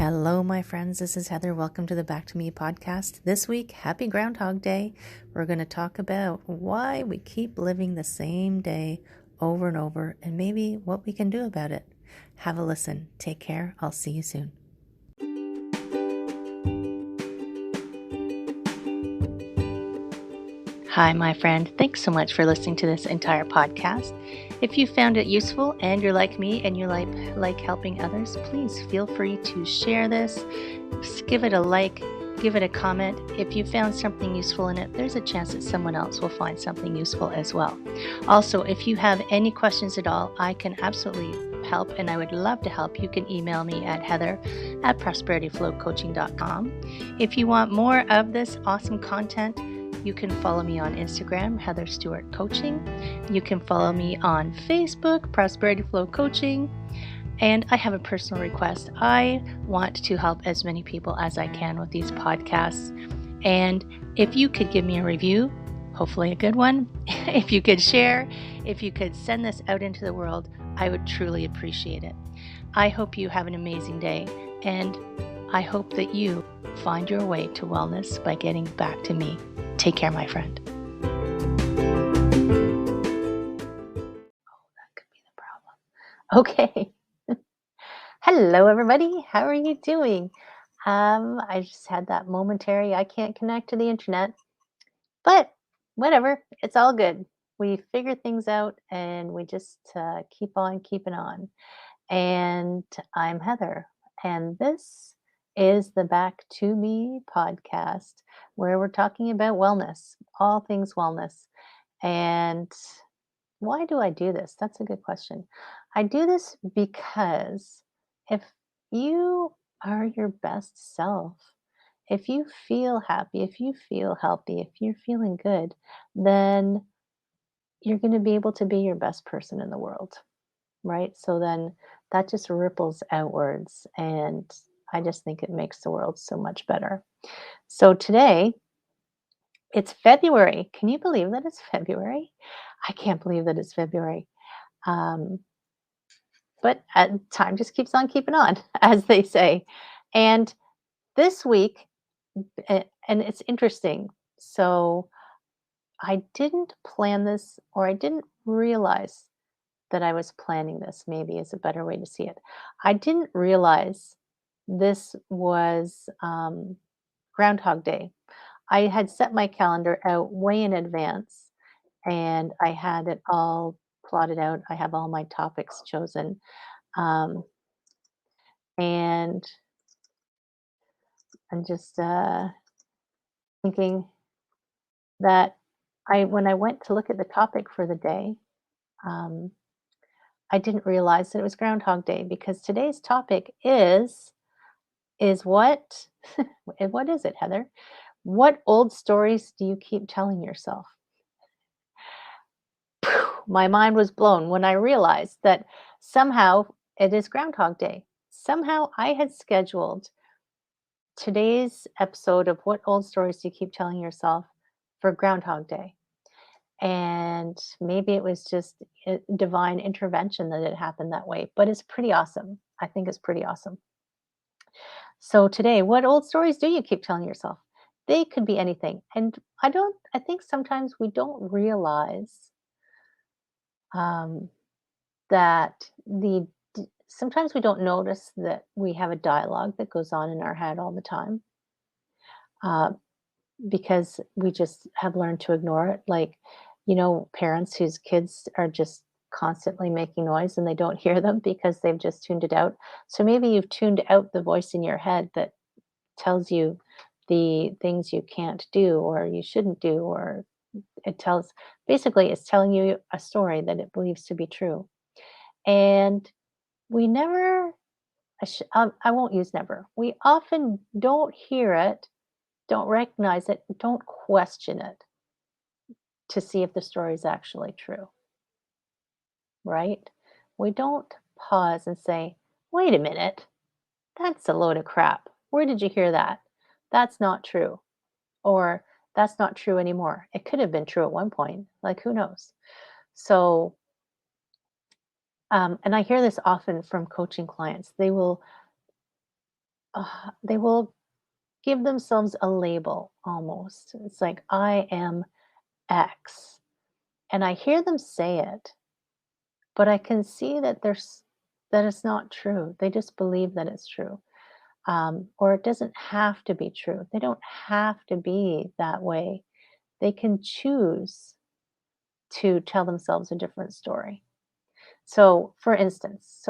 Hello, my friends. This is Heather. Welcome to the Back to Me podcast. This week, Happy Groundhog Day. We're going to talk about why we keep living the same day over and over and maybe what we can do about it. Have a listen. Take care. I'll see you soon. Hi, my friend. Thanks so much for listening to this entire podcast. If you found it useful and you're like me and you like helping others, please feel free to share this. Give it a like, give it a comment. If you found something useful in it, there's a chance that someone else will find something useful as well. Also, if you have any questions at all, I can absolutely help and I would love to help. You can email me at heather@prosperityflowcoaching.com. If you want more of this awesome content, you can follow me on Instagram, Heather Stewart Coaching. You can follow me on Facebook, Prosperity Flow Coaching. And I have a personal request. I want to help as many people as I can with these podcasts. And if you could give me a review, hopefully a good one, if you could share, if you could send this out into the world, I would truly appreciate it. I hope you have an amazing day. And I hope that you find your way to wellness by getting back to me. Take care, my friend. Oh, that could be the problem. Okay. Hello, everybody. How are you doing? I just had that momentary, I can't connect to the internet, but whatever. It's all good. We figure things out and we just keep on keeping on. And I'm Heather, and this is the Back to Me podcast where we're talking about wellness, all things wellness. And why do I do this? That's a good question. I do this because if you are your best self, if you feel happy, if you feel healthy, if you're feeling good, then you're going to be able to be your best person in the world, right? So then that just ripples outwards. And I just think it makes the world so much better. So today, it's February. Can you believe that it's February? I can't believe that it's February. Um, but time just keeps on keeping on, as they say. And this week, and it's interesting. So I didn't plan this, or I didn't realize that I was planning this, maybe is a better way to see it. I didn't realize this was Groundhog Day. I had set my calendar out way in advance and I had it all plotted out. I have all my topics chosen. Um, and I'm just thinking that when I went to look at the topic for the day, um, I didn't realize that it was Groundhog Day because today's topic is what? What is it, Heather? What old stories do you keep telling yourself? My mind was blown when I realized that somehow it is Groundhog Day. Somehow I had scheduled today's episode of What Old Stories Do You Keep Telling Yourself for Groundhog Day. And maybe it was just a divine intervention that it happened that way, but it's pretty awesome. I think it's pretty awesome. So today, what old stories do you keep telling yourself? They could be anything. And I think sometimes we don't realize um, that sometimes we don't notice that we have a dialogue that goes on in our head all the time uh, because we just have learned to ignore it. Like, parents whose kids are just constantly making noise and they don't hear them because they've just tuned it out. So maybe you've tuned out the voice in your head that tells you the things you can't do or you shouldn't do, or it's telling you a story that it believes to be true. And we never, I won't use never. We often don't hear it, don't recognize it, don't question it to see if the story is actually true, right? We don't pause and say, wait a minute, that's a load of crap. Where did you hear that? That's not true. Or that's not true anymore. It could have been true at one point. Like, who knows? So, and I hear this often from coaching clients. They will they will give themselves a label almost. It's like, I am X. And I hear them say it, but I can see that that it's not true. They just believe that it's true. Or it doesn't have to be true. They don't have to be that way. They can choose to tell themselves a different story. So for instance,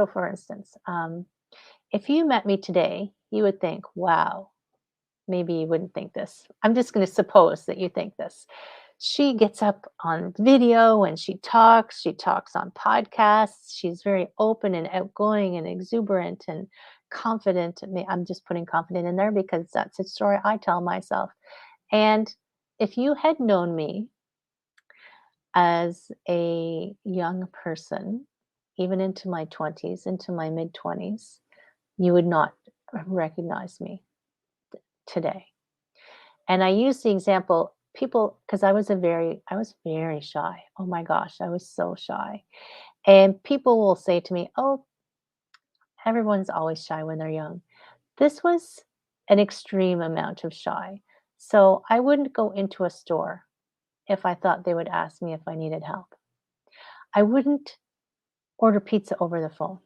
if you met me today, you would think, wow, maybe you wouldn't think this. I'm just going to suppose that you think this. She gets up on video and she talks. She talks on podcasts. She's very open and outgoing and exuberant and confident. I'm just putting confident in there because that's a story I tell myself. And if you had known me as a young person, even into my 20s, into my mid 20s, you would not recognize me today. And I use the example people because I was very shy. Oh my gosh, I was so shy. And people will say to me, "Oh, everyone's always shy when they're young." This was an extreme amount of shy. So I wouldn't go into a store if I thought they would ask me if I needed help. I wouldn't order pizza over the phone.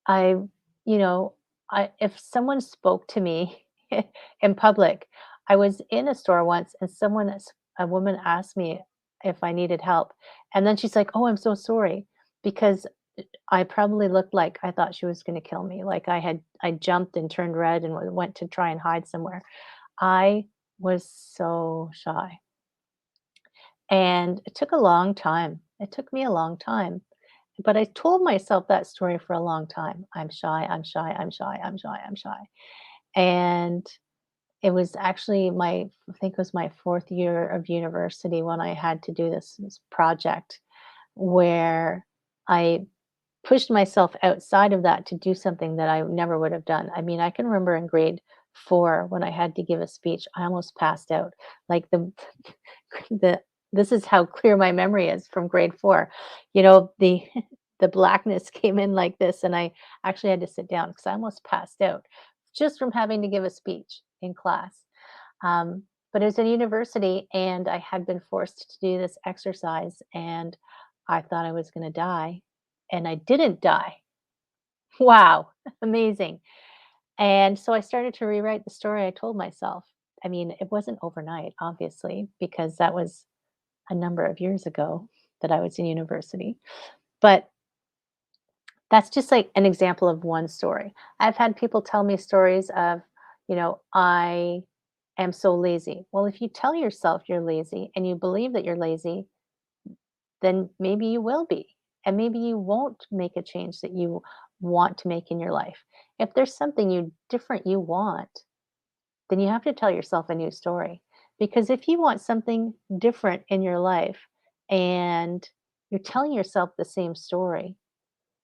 I, you know, if someone spoke to me in public, I was in a store once and a woman asked me if I needed help. And then she's like, "Oh, I'm so sorry." Because I probably looked like I thought she was going to kill me. Like I jumped and turned red and went to try and hide somewhere. I was so shy. And it took a long time. It took me a long time. But I told myself that story for a long time. I'm shy, I'm shy, I'm shy, I'm shy, I'm shy. And it was actually I think it was my 4th year of university when I had to do this project where I pushed myself outside of that to do something that I never would have done. I mean, I can remember in grade 4 when I had to give a speech, I almost passed out. Like the this is how clear my memory is from grade 4. The the blackness came in like this and I actually had to sit down because I almost passed out just from having to give a speech in class. Um, but it was in university and I had been forced to do this exercise and I thought I was going to die and I didn't die. Wow, amazing. And so I started to rewrite the story I told myself. I mean, it wasn't overnight, obviously, because that was a number of years ago that I was in university. But that's just like an example of one story. I've had people tell me stories of, I am so lazy. Well, if you tell yourself you're lazy and you believe that you're lazy, then maybe you will be. And maybe you won't make a change that you want to make in your life. If there's something different you want, then you have to tell yourself a new story. Because if you want something different in your life and you're telling yourself the same story,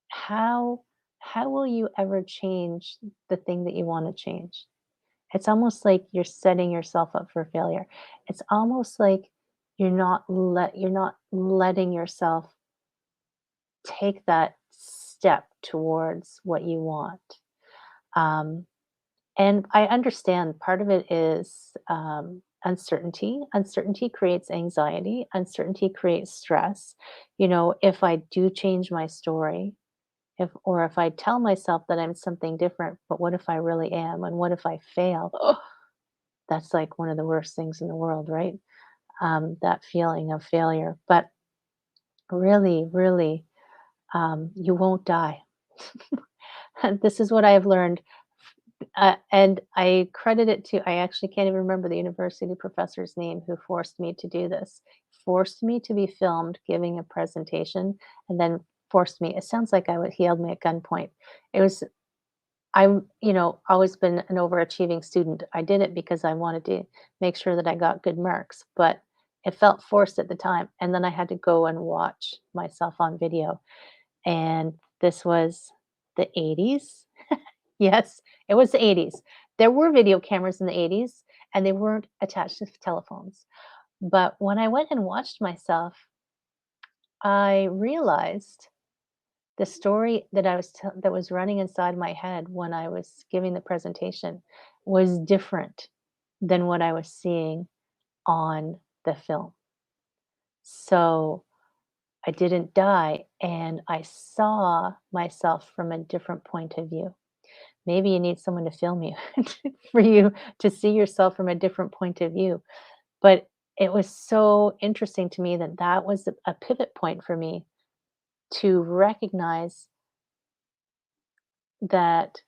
how how will you ever change the thing that you want to change? It's almost like you're setting yourself up for failure. It's almost like you're not letting yourself take that step towards what you want. Um, and I understand part of it is uncertainty. Uncertainty creates anxiety. Uncertainty creates stress. If I do change my story, if I tell myself that I'm something different, but what if I really am? And what if I fail? Oh, that's like one of the worst things in the world, right? That feeling of failure. But really, really, you won't die. This is what I have learned. And I credit it to, I actually can't even remember the university professor's name who forced me to do this, forced me to be filmed giving a presentation, and then forced me. It sounds like he held me at gunpoint. It was always been an overachieving student. I did it because I wanted to make sure that I got good marks, but it felt forced at the time. And then I had to go and watch myself on video. And this was the 80s. Yes, it was the 80s. There were video cameras in the 80s, and they weren't attached to telephones. But when I went and watched myself, I realized the story that that was running inside my head when I was giving the presentation was different than what I was seeing on the film. So I didn't die, and I saw myself from a different point of view. Maybe you need someone to film you for you to see yourself from a different point of view. But it was so interesting to me that that was a pivot point for me to recognize that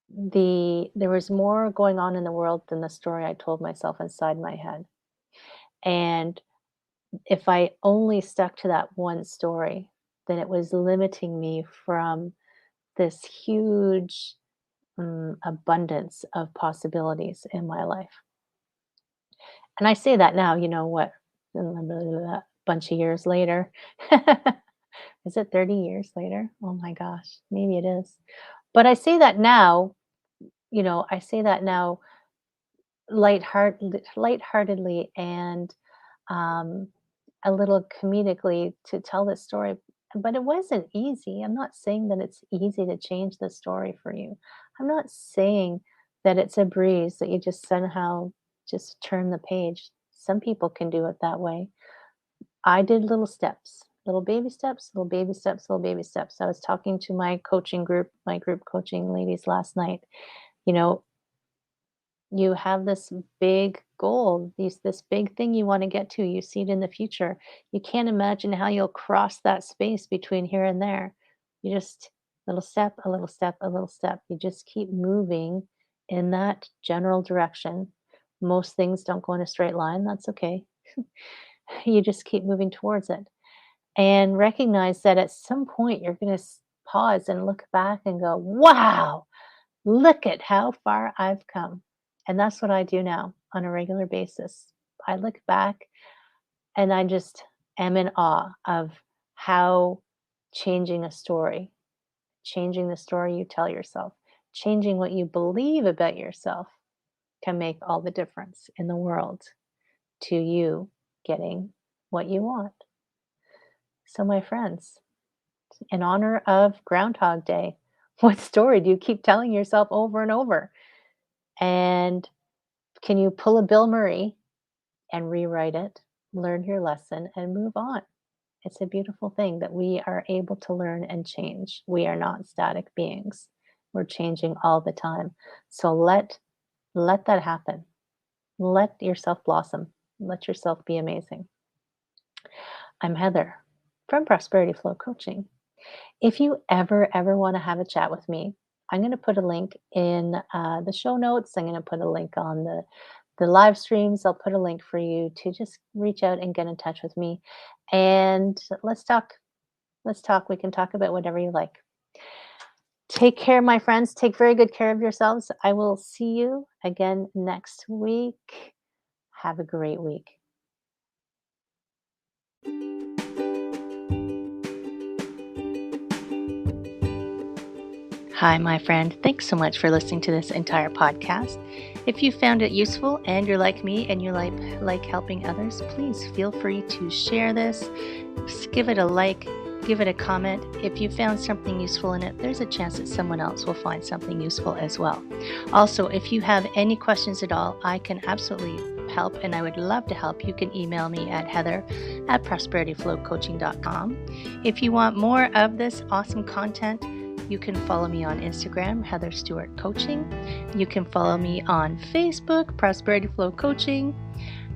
there was more going on in the world than the story I told myself inside my head. And if I only stuck to that one story, then it was limiting me from this huge abundance of possibilities in my life. And I say that now, what, a bunch of years later. Is it 30 years later? Oh my gosh, maybe it is. But I say that now lightheartedly and um, a little comedically to tell this story. But it wasn't easy. I'm not saying that it's easy to change the story for you. I'm not saying that it's a breeze that you just somehow just turn the page. Some people can do it that way. I did little steps, little baby steps, little baby steps, little baby steps. I was talking to my group coaching ladies last night. You know, you have this big goal, this big thing you want to get to. You see it in the future. You can't imagine how you'll cross that space between here and there. You just little step, a little step, a little step. You just keep moving in that general direction. Most things don't go in a straight line. That's okay. You just keep moving towards it and recognize that at some point you're going to pause and look back and go, wow, look at how far I've come. And that's what I do now on a regular basis. I look back and I just am in awe of how changing a story, changing the story you tell yourself, changing what you believe about yourself can make all the difference in the world to you getting what you want. So, my friends, in honor of Groundhog Day, what story do you keep telling yourself over and over? And can you pull a Bill Murray and rewrite it, learn your lesson, and move on? It's a beautiful thing that we are able to learn and change. We are not static beings. We're changing all the time. So let that happen. Let yourself blossom. Let yourself be amazing. I'm Heather from Prosperity Flow Coaching. If you ever want to have a chat with me, I'm going to put a link in the show notes. I'm going to put a link on the live streams. I'll put a link for you to just reach out and get in touch with me. And let's talk. Let's talk. We can talk about whatever you like. Take care, my friends. Take very good care of yourselves. I will see you again next week. Have a great week. Hi, my friend. Thanks so much for listening to this entire podcast. If you found it useful and you're like me and you like helping others, please feel free to share this. Just give it a like, give it a comment. If you found something useful in it, there's a chance that someone else will find something useful as well. Also, if you have any questions at all, I can absolutely help and I would love to help. You can email me at heather@prosperityflowcoaching.com. If you want more of this awesome content, you can follow me on Instagram, Heather Stewart Coaching. You can follow me on Facebook, Prosperity Flow Coaching.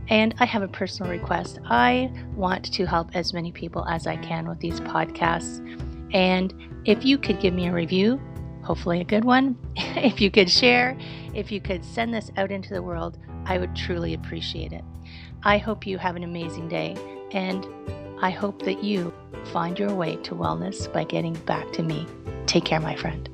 And I have a personal request. I want to help as many people as I can with these podcasts. And if you could give me a review, hopefully a good one, if you could share, if you could send this out into the world, I would truly appreciate it. I hope you have an amazing day. And I hope that you find your way to wellness by getting back to me. Take care, my friend.